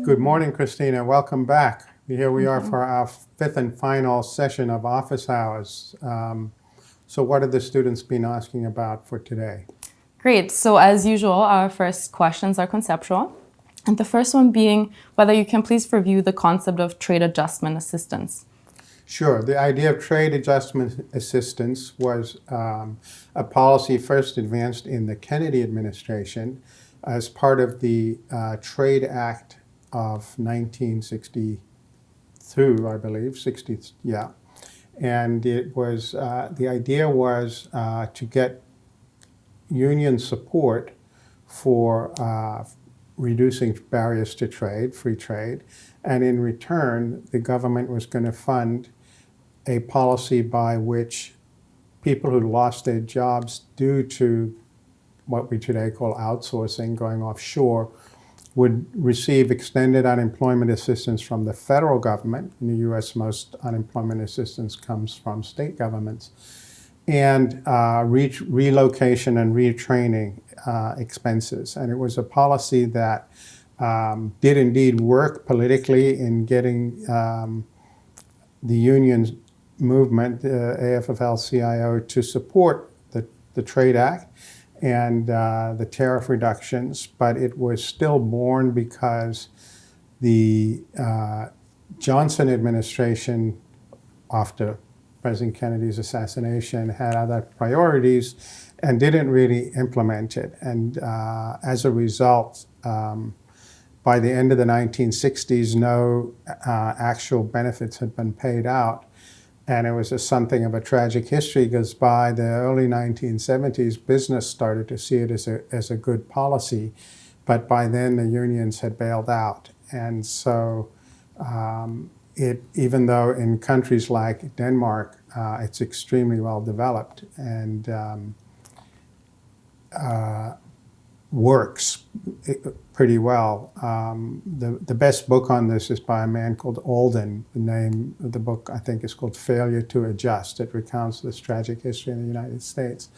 Good morning, Christina. Welcome back. Here we are for our fifth and final session of office hours. So what have the students been asking about for today? Great. So as usual, our first questions are conceptual. And the first one being whether you can please review the concept of trade adjustment assistance. Sure. The idea of trade adjustment assistance was a policy first advanced in the Kennedy administration as part of the Trade Act of 1962, I believe, 60, yeah. And it was, the idea was to get union support for reducing barriers to trade, free trade, and in return, the government was going to fund a policy by which people who lost their jobs due to what we today call outsourcing, going offshore, would receive extended unemployment assistance from the federal government. In the U.S., most unemployment assistance comes from state governments, and relocation and retraining expenses. And it was a policy that did indeed work politically in getting the union movement, AFL-CIO, to support the Trade Act and the tariff reductions, but it was still born because the Johnson administration, after President Kennedy's assassination, had other priorities and didn't really implement it. And as a result, by the end of the 1960s, no actual benefits had been paid out. And it was something of a tragic history because by the early 1970s, business started to see it as a good policy. But by then, the unions had bailed out. And so even though in countries like Denmark, it's extremely well developed and works pretty well. The best book on this is by a man called Alden. The name of the book, I think, is called Failure to Adjust. It recounts this tragic history in the United States.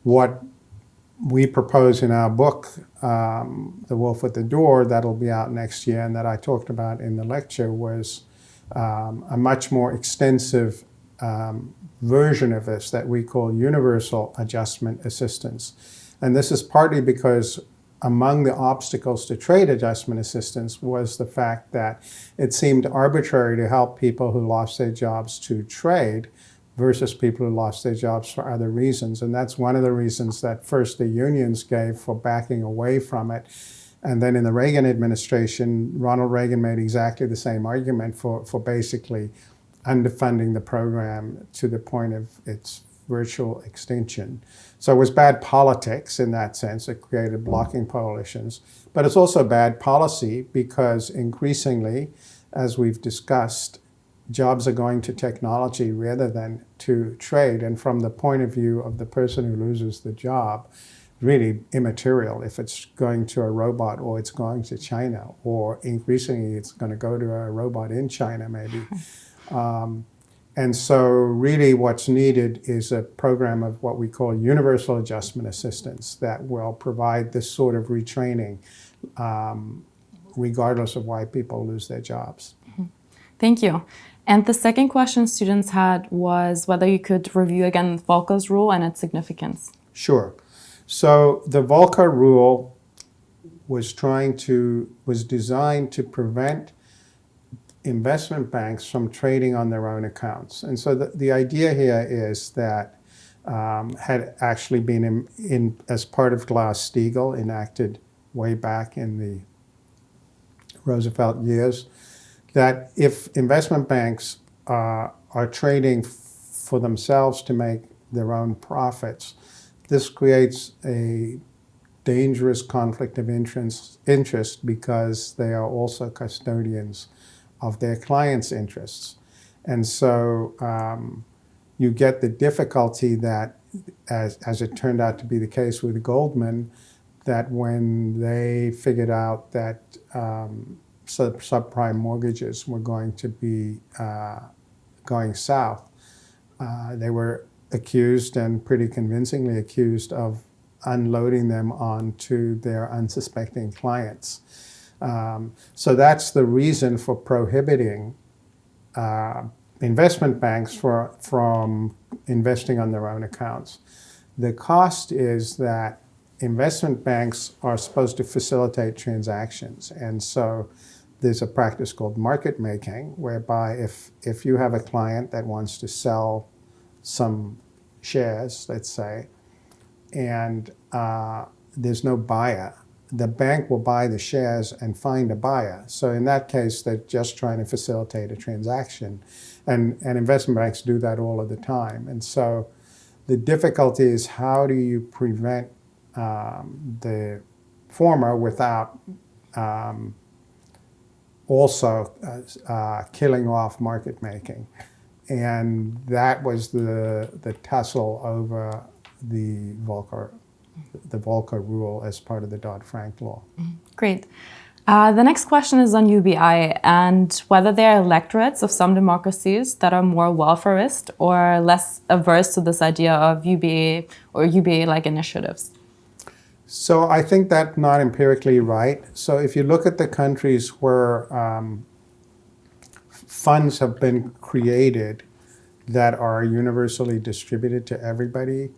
What we propose in our book, The Wolf at the Door, that'll be out next year, and that I talked about in the lecture, was a much more extensive version of this that we call universal adjustment assistance. And this is partly because among the obstacles to trade adjustment assistance was the fact that it seemed arbitrary to help people who lost their jobs to trade versus people who lost their jobs for other reasons. And that's one of the reasons that first the unions gave for backing away from it. And then in the Reagan administration, Ronald Reagan made exactly the same argument for basically underfunding the program to the point of its virtual extinction. So it was bad politics in that sense. It created blocking coalitions. But it's also bad policy because increasingly, as we've discussed, jobs are going to technology rather than to trade. And from the point of view of the person who loses the job, really immaterial if it's going to a robot or it's going to China, or increasingly it's going to go to a robot in China maybe. And so really what's needed is a program of what we call universal adjustment assistance that will provide this sort of retraining regardless of why people lose their jobs. Thank you. And the second question students had was whether you could review again Volcker's rule and its significance. Sure. So the Volcker rule was designed to prevent investment banks from trading on their own accounts. And so the idea here is that had actually been in as part of Glass-Steagall, enacted way back in the Roosevelt years, that if investment banks are trading for themselves to make their own profits, this creates a dangerous conflict of interest because they are also custodians of their clients' interests. And so you get the difficulty that, as it turned out to be the case with Goldman, that when they figured out that subprime mortgages were going to be going south, they were accused, and pretty convincingly accused, of unloading them onto their unsuspecting clients. So that's the reason for prohibiting investment banks from investing on their own accounts. The cost is that investment banks are supposed to facilitate transactions. And so there's a practice called market making, whereby if you have a client that wants to sell some shares, let's say, and there's no buyer, the bank will buy the shares and find a buyer. So in that case, they're just trying to facilitate a transaction. And investment banks do that all of the time. And so the difficulty is, how do you prevent the former without also killing off market making? And that was the tussle over the Volcker rule as part of the Dodd-Frank law. Great. The next question is on UBI and whether there are electorates of some democracies that are more welfarist or less averse to this idea of UBA or UBA-like initiatives. So I think that's not empirically right. So if you look at the countries where funds have been created that are universally distributed to everybody,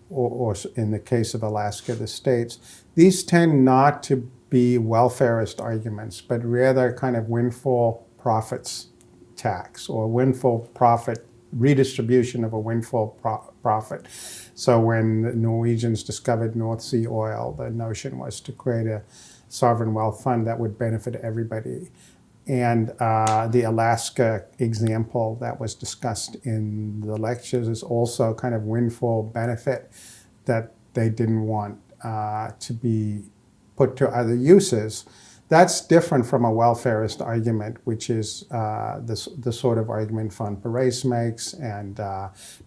or in the case of Alaska, the states, these tend not to be welfarist arguments, but rather kind of windfall profits tax or windfall profit redistribution of a windfall profit. So when the Norwegians discovered North Sea oil, the notion was to create a sovereign wealth fund that would benefit everybody. And the Alaska example that was discussed in the lectures is also kind of windfall benefit that they didn't want to be put to other uses. That's different from a welfarist argument, which is the sort of argument Van Parijs makes and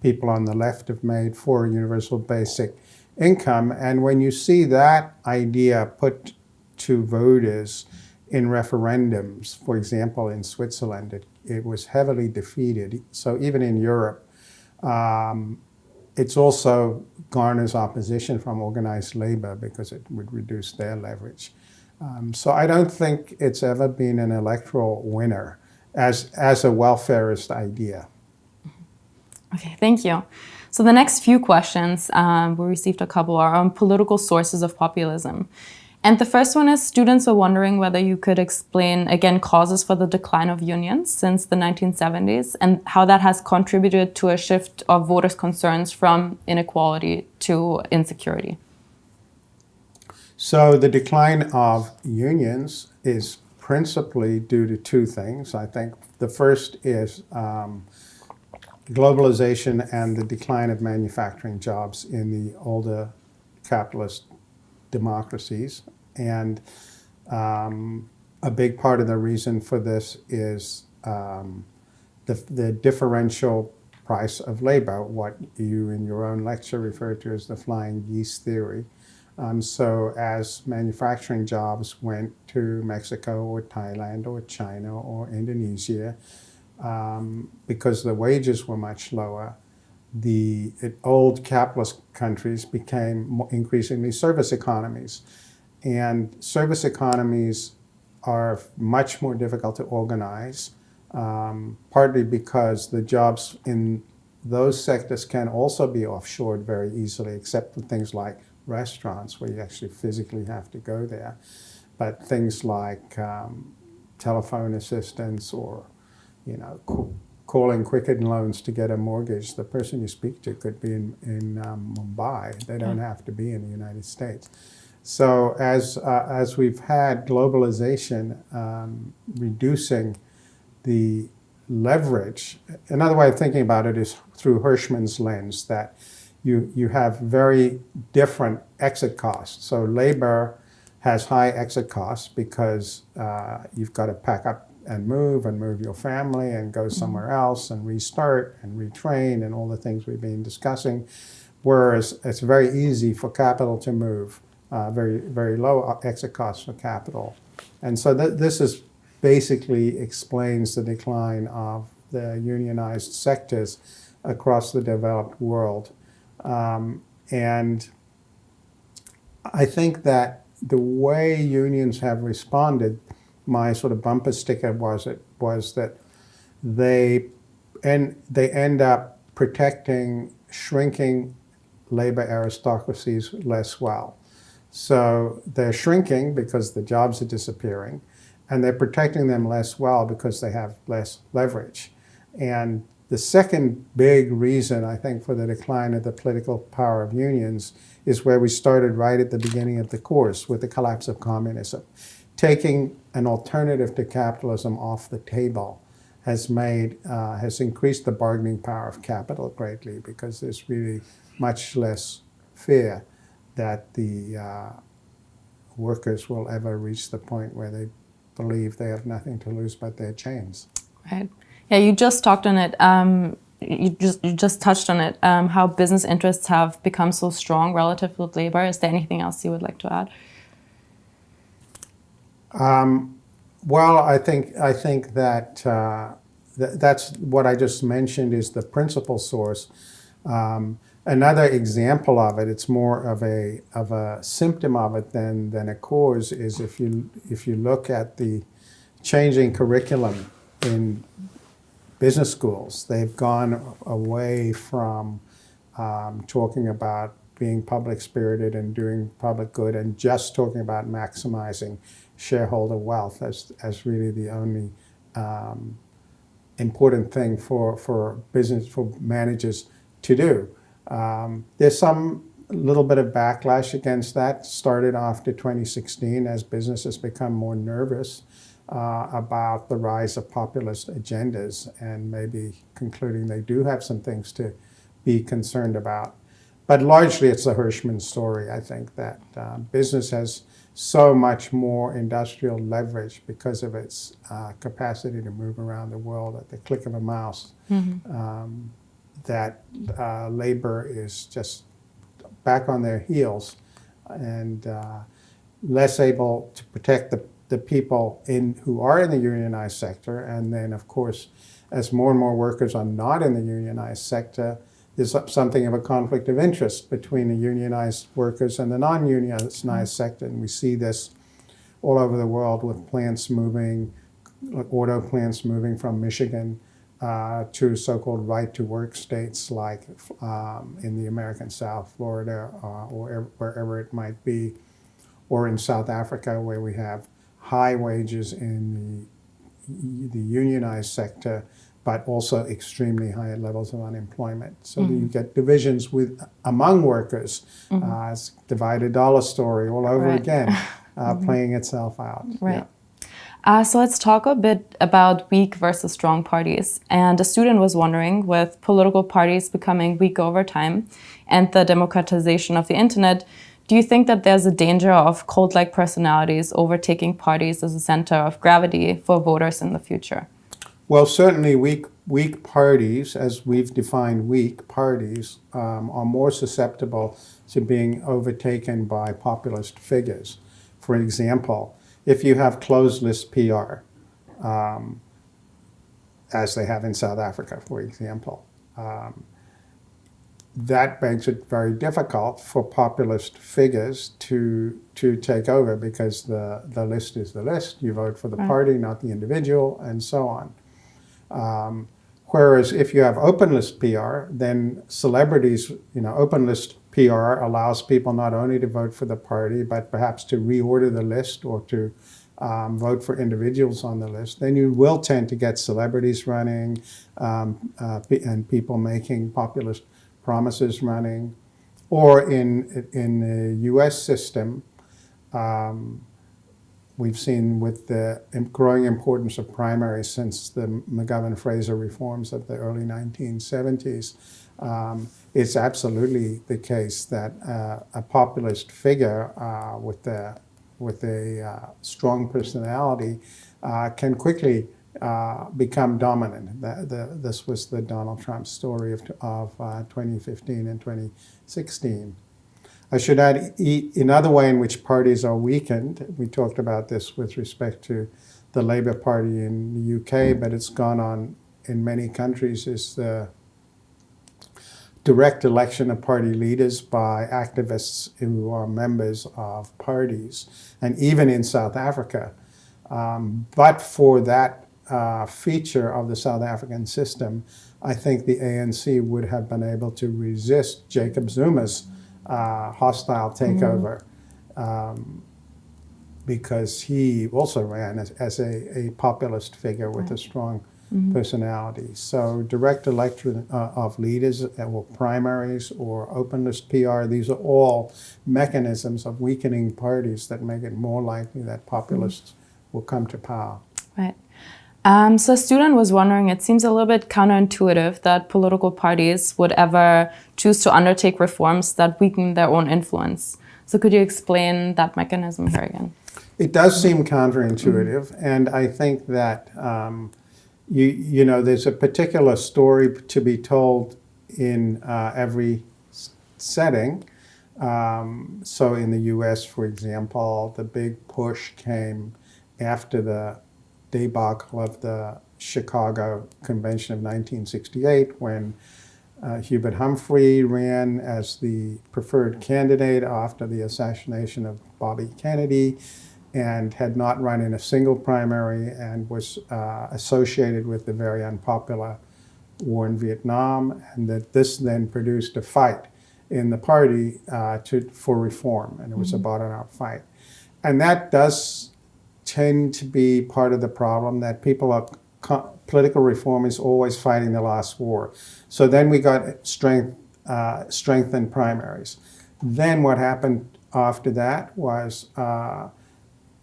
people on the left have made for universal basic income. And when you see that idea put to voters in referendums, for example, in Switzerland, it was heavily defeated. So even in Europe, it's also garners opposition from organized labor because it would reduce their leverage. So I don't think it's ever been an electoral winner as a welfarist idea. Okay, thank you. So the next few questions, we received a couple, are on political sources of populism. And the first one is, students are wondering whether you could explain, again, causes for the decline of unions since the 1970s and how that has contributed to a shift of voters' concerns from inequality to insecurity. So the decline of unions is principally due to two things. I think the first is globalization and the decline of manufacturing jobs in the older capitalist democracies. And a big part of the reason for this is the differential price of labor, what you in your own lecture refer to as the flying geese theory. So as manufacturing jobs went to Mexico or Thailand or China or Indonesia, because the wages were much lower, the old capitalist countries became increasingly service economies. And service economies are much more difficult to organize, partly because the jobs in those sectors can also be offshored very easily, except for things like restaurants where you actually physically have to go there. But things like telephone assistance or, calling Quicken Loans to get a mortgage, the person you speak to could be in Mumbai. They don't have to be in the United States. So as we've had globalization reducing the leverage, another way of thinking about it is through Hirschman's lens, that you have very different exit costs. So labor has high exit costs because you've got to pack up and move your family and go somewhere else and restart and retrain and all the things we've been discussing. Whereas it's very easy for capital to move, very, very low exit costs for capital. And so this is basically explains the decline of the unionized sectors across the developed world. And I think that the way unions have responded, my sort of bumper sticker was that they end up protecting shrinking labor aristocracies less well. So they're shrinking because the jobs are disappearing, and they're protecting them less well because they have less leverage. And the second big reason, I think, for the decline of the political power of unions is where we started right at the beginning of the course with the collapse of communism. Taking an alternative to capitalism off the table has increased the bargaining power of capital greatly, because there's really much less fear that the workers will ever reach the point where they believe they have nothing to lose but their chains. Right. Yeah, you just talked on it. You just touched on it. How business interests have become so strong relative with labor. Is there anything else you would like to add? Well, I think that that's what I just mentioned is the principal source. Another example of it, it's more of a symptom of it than a cause, is if you look at the changing curriculum in business schools. They've gone away from talking about being public spirited and doing public good and just talking about maximizing shareholder wealth as really the only important thing for managers to do. There's some little bit of backlash against that, started after 2016 as businesses become more nervous about the rise of populist agendas and maybe concluding they do have some things to be concerned about. But largely it's the Hirschman story, I think, that business has so much more industrial leverage because of its capacity to move around the world at the click of a mouse, that labor is just back on their heels and less able to protect the people who are in the unionized sector. And then, of course, as more and more workers are not in the unionized sector, there's something of a conflict of interest between the unionized workers and the non-unionized sector. And we see this all over the world with plants moving, like auto plants moving from Michigan to so-called right-to-work states like in the American South, Florida, or wherever it might be, or in South Africa, where we have high wages in the unionized sector, but also extremely high levels of unemployment. So you get divisions among workers. It's divided dollar story all over again, playing itself out. Right. Yeah. So let's talk a bit about weak versus strong parties. And a student was wondering, with political parties becoming weak over time and the democratization of the internet, do you think that there's a danger of cult-like personalities overtaking parties as a center of gravity for voters in the future? Well, certainly weak parties, as we've defined weak parties, are more susceptible to being overtaken by populist figures. For example, if you have closed list PR, as they have in South Africa, for example, that makes it very difficult for populist figures to take over, because the list is the list. You vote for the party, not the individual, and so on. Whereas if you have open list PR, then celebrities, open list PR allows people not only to vote for the party, but perhaps to reorder the list or to vote for individuals on the list. Then you will tend to get celebrities running and people making populist promises running. Or in the US system, we've seen with the growing importance of primaries since the McGovern-Fraser reforms of the early 1970s, it's absolutely the case that a populist figure with a strong personality can quickly become dominant. This was the Donald Trump story of 2015 and 2016. I should add another way in which parties are weakened. We talked about this with respect to the Labour Party in the UK, but it's gone on in many countries, is the direct election of party leaders by activists who are members of parties. And even in South Africa, But for that feature of the South African system, I think the ANC would have been able to resist Jacob Zuma's hostile takeover, because he also ran as a populist figure with a strong personality. So direct election of leaders, or primaries, or open list PR, these are all mechanisms of weakening parties that make it more likely that populists will come to power. Right. So a student was wondering, it seems a little bit counterintuitive that political parties would ever choose to undertake reforms that weaken their own influence. So could you explain that mechanism here again? It does seem counterintuitive, and I think that you know, there's a particular story to be told in every setting. So in the U.S., for example, the big push came after the debacle of the Chicago Convention of 1968, when Hubert Humphrey ran as the preferred candidate after the assassination of Bobby Kennedy, and had not run in a single primary, and was associated with the very unpopular war in Vietnam, and that this then produced a fight in the party for reform, and it was a bottom-up fight. And that does tend to be part of the problem, that people are political reform is always fighting the last war. So then we got strengthened primaries. Then what happened after that was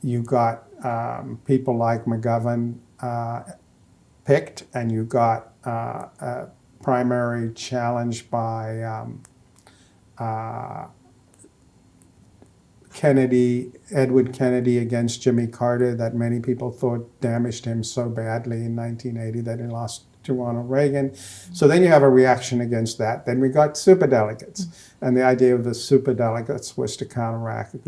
you got people like McGovern picked, and you got a primary challenge by Edward Kennedy against Jimmy Carter, that many people thought damaged him so badly in 1980 that he lost to Ronald Reagan. So then you have a reaction against that. Then we got superdelegates, and the idea of the superdelegates was to counteract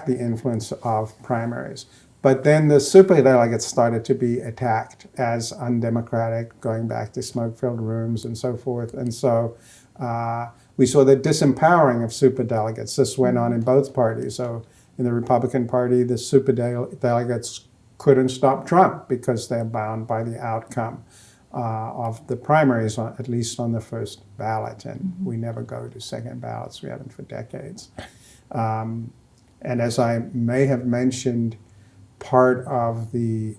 the influence of primaries. But then the superdelegates started to be attacked as undemocratic, going back to smoke-filled rooms and so forth. And so we saw the disempowering of superdelegates. This went on in both parties. So in the Republican Party, the superdelegates couldn't stop Trump because they're bound by the outcome of the primaries, at least on the first ballot. And we never go to second ballots. We haven't for decades. And as I may have mentioned, part of the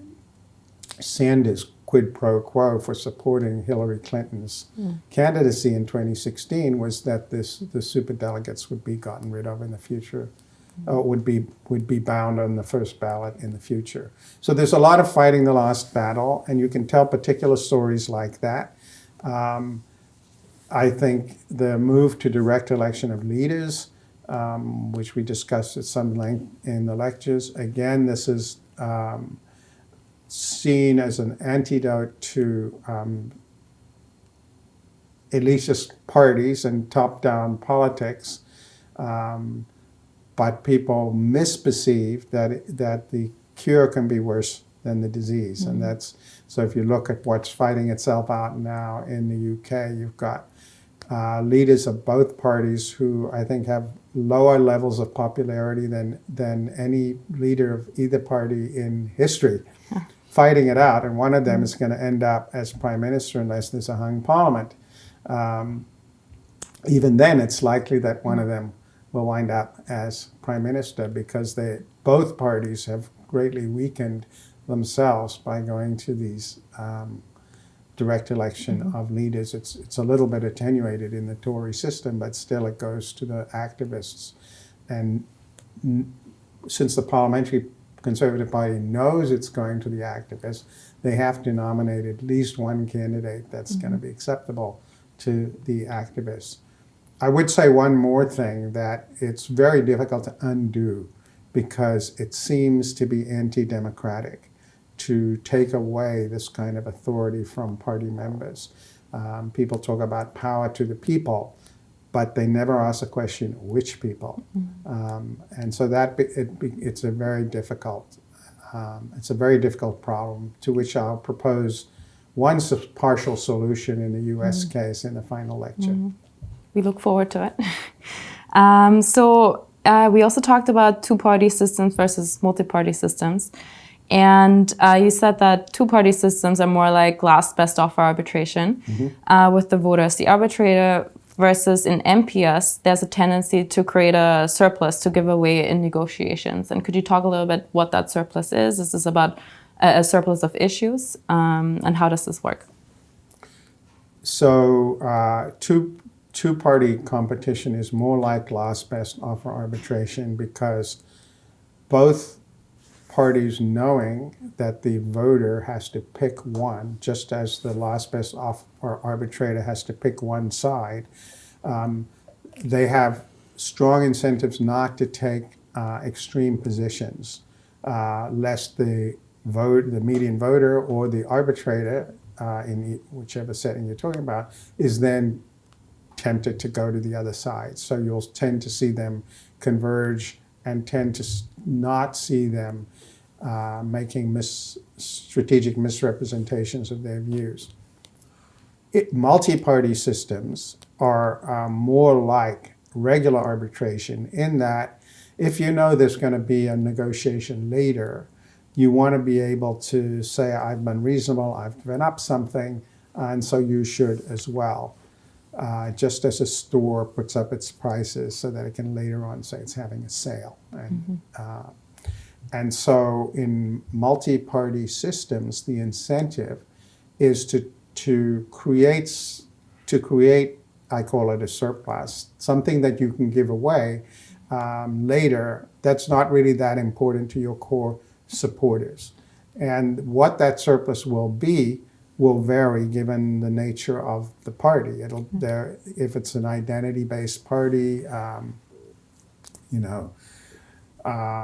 Sanders quid pro quo for supporting Hillary Clinton's candidacy in 2016 was that the superdelegates would be gotten rid of in the future, would be bound on the first ballot in the future. So there's a lot of fighting the last battle, and you can tell particular stories like that. I think the move to direct election of leaders, which we discussed at some length in the lectures, again, this is seen as an antidote to elitist parties and top-down politics, but people misperceive that the cure can be worse than the disease. And that's, so if you look at what's fighting itself out now in the UK, you've got leaders of both parties who I think have lower levels of popularity than any leader of either party in history, fighting it out, and one of them is going to end up as prime minister unless there's a hung parliament. Even then, it's likely that one of them will wind up as prime minister, because both parties have greatly weakened themselves by going to these direct election of leaders. It's a little bit attenuated in the Tory system, but still it goes to the activists. And since the Parliamentary Conservative Party knows it's going to the activists, they have to nominate at least one candidate that's going to be acceptable to the activists. I would say one more thing, that it's very difficult to undo, because it seems to be anti-democratic to take away this kind of authority from party members. People talk about power to the people, but they never ask the question, which people? And so it's a very difficult problem, to which I'll propose one partial solution in the U.S. case in the final lecture. We look forward to it. So we also talked about two-party systems versus multi-party systems. And you said that two-party systems are more like last best offer arbitration with the voter as the arbitrator, versus in MPS, there's a tendency to create a surplus to give away in negotiations. And could you talk a little bit what that surplus is? Is this about a surplus of issues? And how does this work? So two-party competition is more like last best offer arbitration because both parties knowing that the voter has to pick one, just as the last best offer arbitrator has to pick one side, they have strong incentives not to take extreme positions, lest the median voter or the arbitrator, in whichever setting you're talking about, is then tempted to go to the other side. So you'll tend to see them converge and tend to not see them making strategic misrepresentations of their views. Multi-party systems are more like regular arbitration in that if you know there's going to be a negotiation later, you want to be able to say, I've been reasonable, I've given up something, and so you should as well. Just as a store puts up its prices so that it can later on say it's having a sale. And so in multi-party systems, the incentive is to create, I call it a surplus, something that you can give away later that's not really that important to your core supporters. And what that surplus will be will vary given the nature of the party. If it's an identity-based party,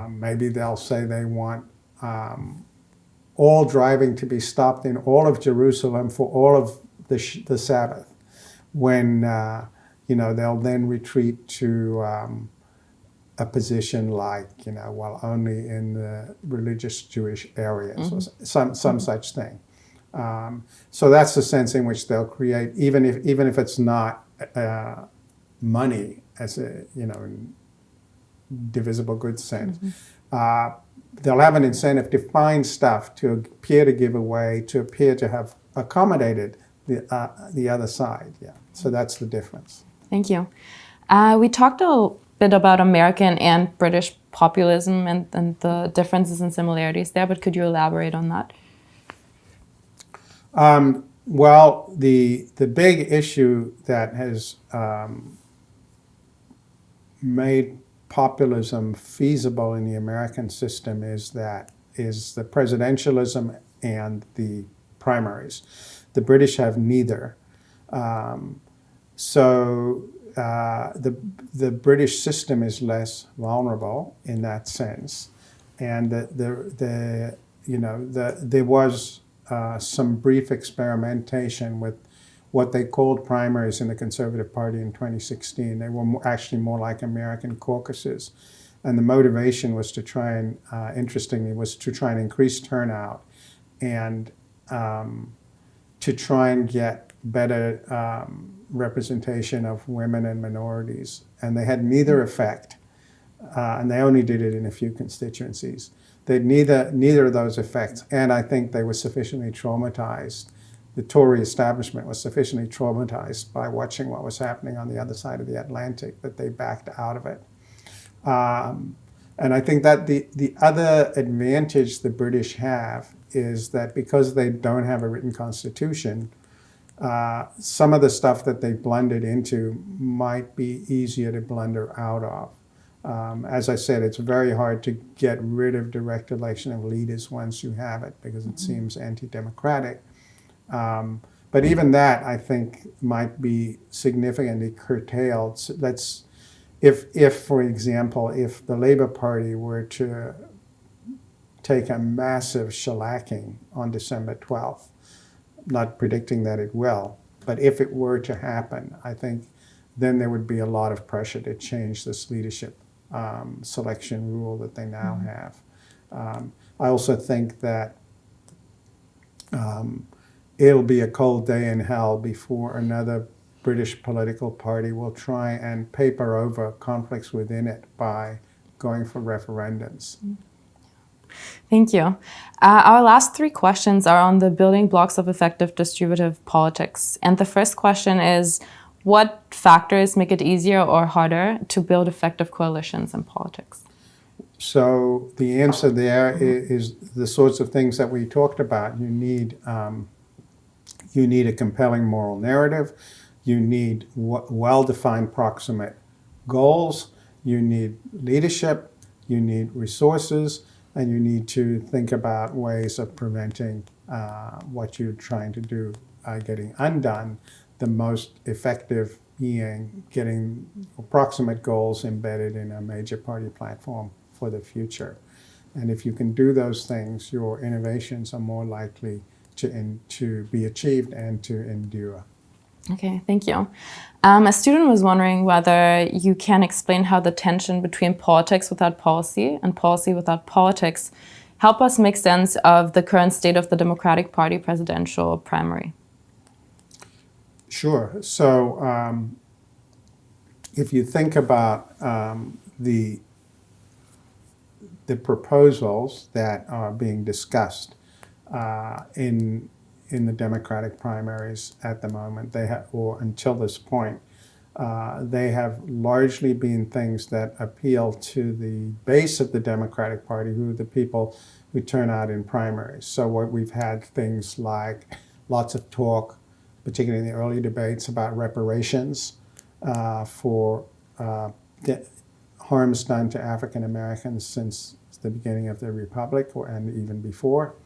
maybe they'll say they want all driving to be stopped in all of Jerusalem for all of the Sabbath, when they'll then retreat to a position like only in the religious Jewish areas or some such thing. So that's the sense in which they'll create, even if it's not money as a in divisible goods sense. They'll have an incentive to find stuff to appear to give away, to appear to have accommodated the other side. Yeah. So that's the difference. Thank you. We talked a bit about American and British populism and the differences and similarities there, but could you elaborate on that? Well, the big issue that has made populism feasible in the American system is the presidentialism and the primaries. The British have neither. So the British system is less vulnerable in that sense, and there was some brief experimentation with what they called primaries in the Conservative Party in 2016. They were actually more like American caucuses. And the motivation was to try and, interestingly, was to try and increase turnout and to try and get better representation of women and minorities. And they had neither effect, and they only did it in a few constituencies. They had neither of those effects, and I think they were sufficiently traumatized. The Tory establishment was sufficiently traumatized by watching what was happening on the other side of the Atlantic that they backed out of it. And I think that the other advantage the British have is that because they don't have a written constitution, some of the stuff that they blundered into might be easier to blunder out of. As I said, it's very hard to get rid of direct election of leaders once you have it because it seems anti-democratic. But even that, I think, might be significantly curtailed. So if, for example, if the Labour Party were to take a massive shellacking on December 12th, not predicting that it will, but if it were to happen, I think then there would be a lot of pressure to change this leadership selection rule that they now have. I also think that it'll be a cold day in hell before another British political party will try and paper over conflicts within it by going for referendums. Thank you. Our last three questions are on the building blocks of effective distributive politics. And the first question is, what factors make it easier or harder to build effective coalitions in politics? So the answer there is the sorts of things that we talked about. You need a compelling moral narrative. You need well-defined proximate goals. You need leadership. You need resources. And you need to think about ways of preventing what you're trying to do getting undone. The most effective being getting approximate goals embedded in a major party platform for the future. And if you can do those things, your innovations are more likely to be achieved and to endure. Okay, thank you. A student was wondering whether you can explain how the tension between politics without policy and policy without politics help us make sense of the current state of the Democratic Party presidential primary. Sure. So if you think about the proposals that are being discussed in the Democratic primaries at the moment, or until this point, they have largely been things that appeal to the base of the Democratic Party, who are the people who turn out in primaries. So what we've had things like lots of talk, particularly in the early debates, about reparations for harms done to African Americans since the beginning of the Republic and even before.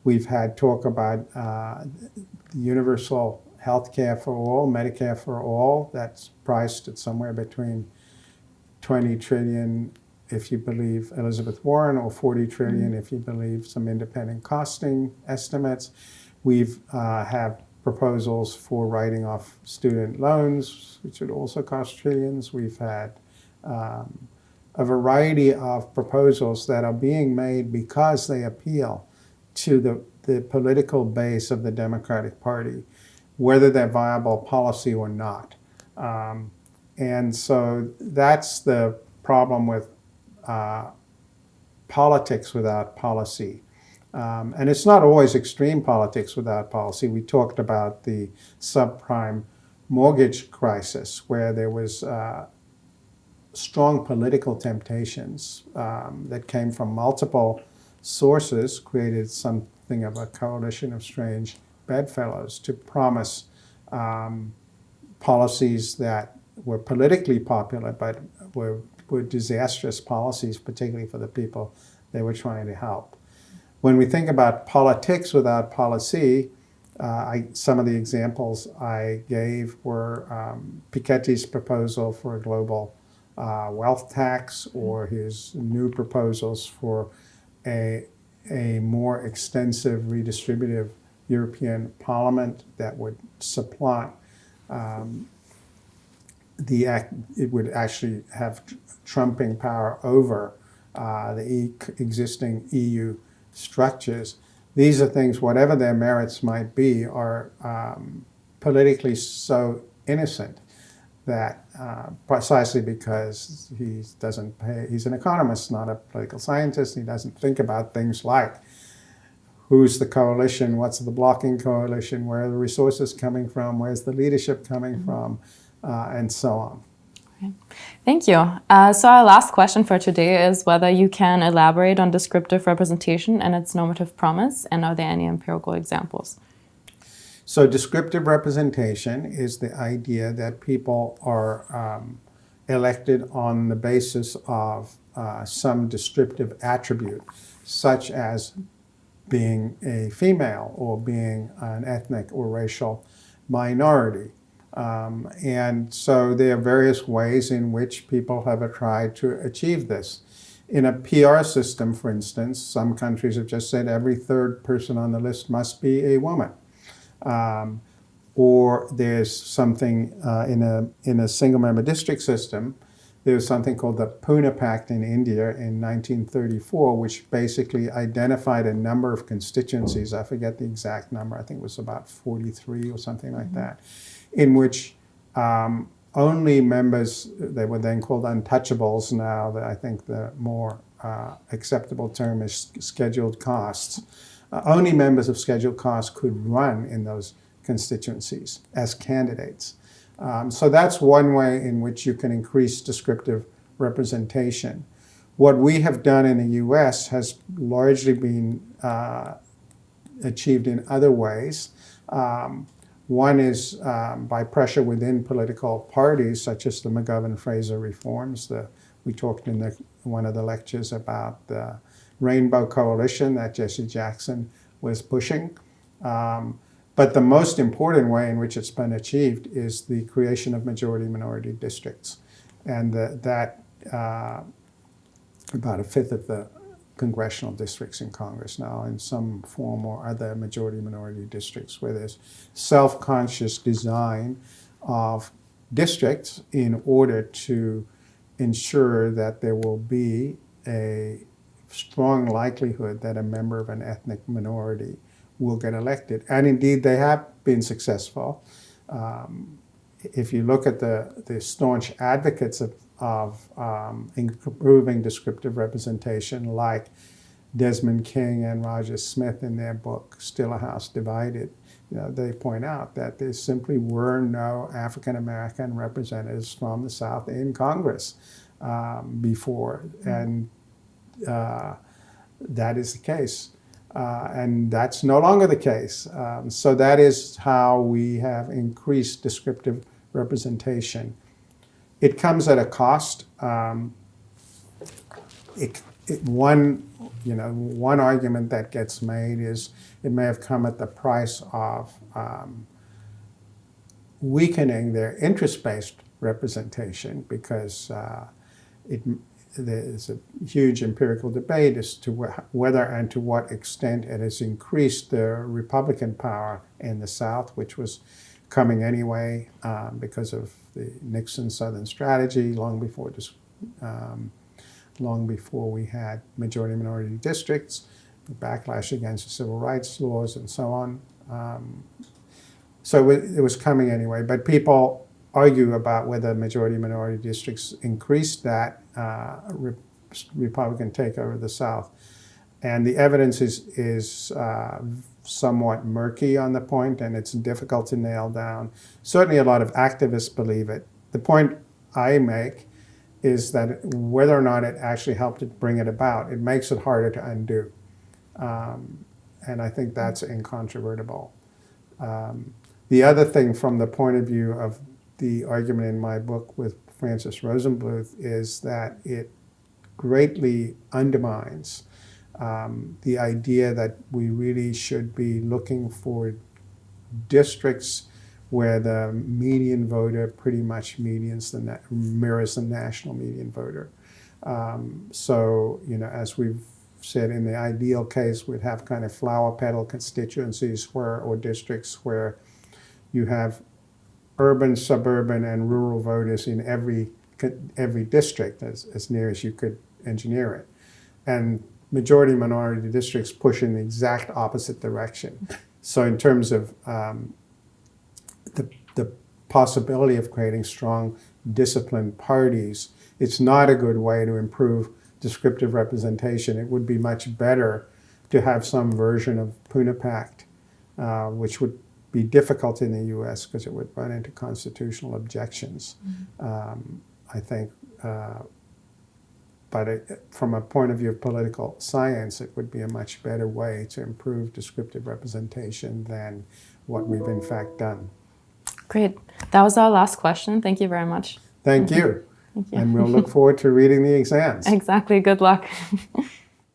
We've had talk about universal health care for all, Medicare for all, that's priced at somewhere between 20 trillion if you believe Elizabeth Warren, or 40 trillion if you believe some independent costing estimates. We've have proposals for writing off student loans, which would also cost trillions. We've had a variety of proposals that are being made because they appeal to the political base of the Democratic Party, whether they're viable policy or not. And so that's the problem with politics without policy. And it's not always extreme politics without policy. We talked about the subprime mortgage crisis, where there was strong political temptations that came from multiple sources, created something of a coalition of strange bedfellows to promise policies that were politically popular, but were disastrous policies, particularly for the people they were trying to help. When we think about politics without policy, some of the examples I gave were Piketty's proposal for a global wealth tax, or his new proposals for a more extensive redistributive European Parliament that would supplant it would actually have trumping power over the existing EU structures. These are things, whatever their merits might be, are politically so innocent that precisely because he's an economist, not a political scientist, he doesn't think about things like who's the coalition, what's the blocking coalition, where are the resources coming from, where's the leadership coming from, and so on. Okay. Thank you. So our last question for today is whether you can elaborate on descriptive representation and its normative promise, and are there any empirical examples? So descriptive representation is the idea that people are elected on the basis of some descriptive attribute, such as being a female or being an ethnic or racial minority. And so there are various ways in which people have tried to achieve this. In a PR system, for instance, some countries have just said every third person on the list must be a woman. Or there's something in a single-member district system. There's something called the Pune Pact in India in 1934, which basically identified a number of constituencies. I forget the exact number. I think it was about 43 or something like that, in which only members, they were then called untouchables now, I think the more acceptable term is scheduled castes. Only members of scheduled castes could run in those constituencies as candidates. So that's one way in which you can increase descriptive representation. What we have done in the US has largely been achieved in other ways. One is by pressure within political parties, such as the McGovern-Fraser reforms. We talked in one of the lectures about the Rainbow Coalition that Jesse Jackson was pushing. But the most important way in which it's been achieved is the creation of majority-minority districts. And that about a fifth of the congressional districts in Congress now in some form or other majority-minority districts, where there's self-conscious design of districts in order to ensure that there will be a strong likelihood that a member of an ethnic minority will get elected. And indeed, they have been successful. If you look at the staunch advocates of improving descriptive representation, like Desmond King and Roger Smith in their book, Still a House Divided, they point out that there simply were no African-American representatives from the South in Congress before. And that is the case. And that's no longer the case. So that is how we have increased descriptive representation. It comes at a cost. One argument that gets made is it may have come at the price of weakening their interest-based representation, because there's a huge empirical debate as to whether and to what extent it has increased the Republican power in the South, which was coming anyway because of the Nixon Southern strategy long before we had majority-minority districts, the backlash against the civil rights laws, and so on. So it was coming anyway, but people argue about whether majority-minority districts increased that Republican takeover of the South. And the evidence is somewhat murky on the point, and it's difficult to nail down. Certainly a lot of activists believe it. The point I make is that whether or not it actually helped to bring it about, it makes it harder to undo. And I think that's incontrovertible. The other thing from the point of view of the argument in my book with Francis Rosenbluth is that it greatly undermines the idea that we really should be looking for districts where the median voter pretty much mirrors the national median voter. So, as we've said, in the ideal case, we'd have kind of flower petal constituencies or districts where you have urban, suburban, and rural voters in every district, as near as you could engineer it. And majority-minority districts push in the exact opposite direction. So in terms of the possibility of creating strong, disciplined parties, it's not a good way to improve descriptive representation. It would be much better to have some version of Pune Pact, which would be difficult in the U.S. because it would run into constitutional objections, I think. But from a point of view of political science, it would be a much better way to improve descriptive representation than what we've in fact done. Great. That was our last question. Thank you very much. Thank you. Thank you. And we'll look forward to reading the exams. Exactly. Good luck.